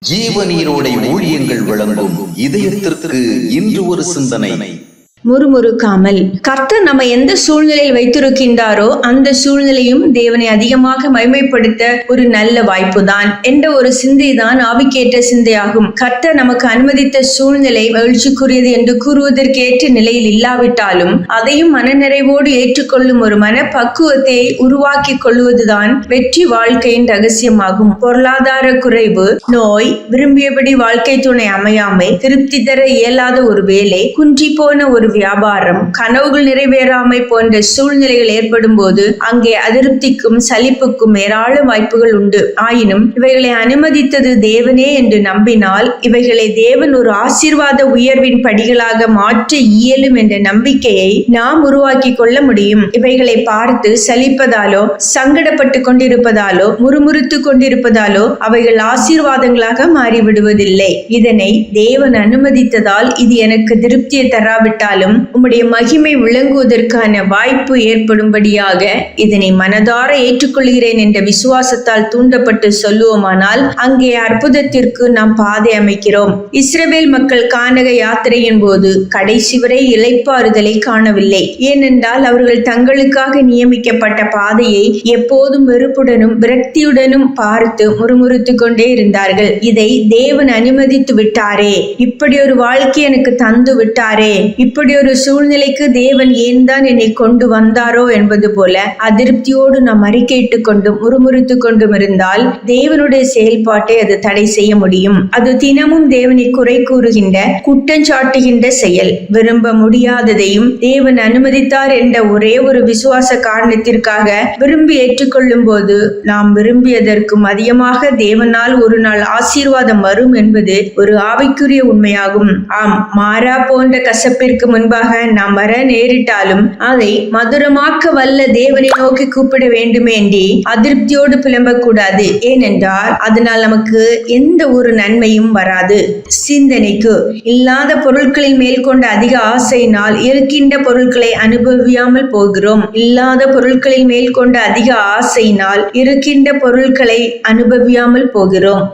ஜீவநீரோடை ஊழியங்கள் வழங்கும் இதயத்திற்கு இன்று ஒரு சிந்தனை. முறுமுறுக்காமல். கர்த்தர் நம்ம எந்த சூழ்நிலையில் வைத்திருக்கின்றாரோ அந்த சூழ்நிலையும் தேவனை அதிகமாக மகிமைப்படுத்த ஒரு நல்ல வாய்ப்பு தான் என்ற ஒரு சிந்தை தான் ஆவிக்கேற்ற சிந்தையாகும். கர்த்தர் நமக்கு அனுமதித்த சூழ்நிலை மகிழ்ச்சிக்குரியது என்று கூறுவதற்கேற்ற நிலையில் இல்லாவிட்டாலும் அதையும் மனநிறைவோடு ஏற்றுக்கொள்ளும் ஒரு மனப்பக்குவத்தை உருவாக்கி கொள்வதுதான் வெற்றி வாழ்க்கையின் ரகசியமாகும். பொருளாதார குறைவு, நோய், விரும்பியபடி வாழ்க்கை துணை அமையாமை, திருப்தி தர இயலாத ஒரு வேலை, குன்றி போன ஒரு வியாபாரம், கனவுகள் நிறைவேறாமை போன்ற சூழ்நிலைகள் ஏற்படும் போது அங்கே அதிருப்திக்கும் சலிப்புக்கும் ஏராள வாய்ப்புகள் உண்டு. ஆயினும் இவைகளை அனுமதித்தது தேவனே என்று நம்பினால் இவைகளை தேவன் ஒரு ஆசீர்வாத உயர்வின் படிகளாக மாற்ற இயலும் என்ற நம்பிக்கையை நாம் உருவாக்கி கொள்ள முடியும். இவைகளை பார்த்து சலிப்பதாலோ, சங்கடப்பட்டு கொண்டிருப்பதாலோ, முறுமுறுத்து கொண்டிருப்பதாலோ அவைகள் ஆசீர்வாதங்களாக மாறிவிடுவதில்லை. இதனை தேவன் அனுமதித்ததால் இது எனக்கு திருப்தியை தராவிட்டாலும் உம்முடைய மகிமை விளங்குவதற்கான வாய்ப்பு ஏற்படும்படியாக இதனை மனதார ஏற்றுக்கொள்கிறேன் என்ற விசுவாசத்தால் தூண்டப்பட்டு சொல்லுவோமானால் அங்கே அற்புதத்திற்கு நாம் பாதை அமைக்கிறோம். இஸ்ரவேல் மக்கள் கானக யாத்திரையின் போது கடைசி வரை இளைப்பாறுதலை காணவில்லை. ஏனென்றால் அவர்கள் தங்களுக்காக நியமிக்கப்பட்ட பாதையை எப்போதும் வெறுப்புடனும் விரக்தியுடனும் பார்த்து முறுமுறுத்து கொண்டே இருந்தார்கள். இதை தேவன் அனுமதித்து விட்டாரே, இப்படி ஒரு வாழ்க்கை எனக்கு தந்து விட்டாரே, இப்படி ஒரு சூழ்நிலைக்கு தேவன் ஏன் தான் என்னை கொண்டு வந்தாரோ என்பது போல அதிருப்தியோடு நாம் அறிக்கையிட்டுக் கொண்டும் முறுமுறுத்து கொண்டும் இருந்தால் தேவனுடைய செயல்பாட்டை அது தடை செய்ய முடியும். அது தினமும் தேவனை குறை கூறுகின்ற, குற்றஞ்சாட்டுகின்ற செயல். விரும்ப முடியாததையும் தேவன் அனுமதித்தார் என்ற ஒரே ஒரு விசுவாச காரணத்திற்காக விரும்பி ஏற்றுக்கொள்ளும் போது நாம் விரும்பியதற்கும் அதிகமாக தேவனால் ஒரு நாள் ஆசீர்வாதம் வரும் என்பது ஒரு ஆவிக்குரிய உண்மையாகும். ஆம், மாறா போன்ற கசப்பிற்கு முன்பாக நாம் வர நேரிட்டாலும் அதை மதுரமாக்க வல்ல தேவனை நோக்கி கூப்பிட வேண்டுமேண்டி அதிருப்தியோடு புலம்பக்கூடாது. ஏனென்றால் அதனால் நமக்கு எந்த ஒரு நன்மையும் வராது. சிந்தனைக்கு, இல்லாத பொருட்களின் மேல் கொண்ட அதிக ஆசையினால் இருக்கின்ற பொருட்களை அனுபவியாமல் போகிறோம். இல்லாத பொருட்களின் மேல் கொண்ட அதிக ஆசையினால் இருக்கின்ற பொருட்களை அனுபவியாமல் போகிறோம்.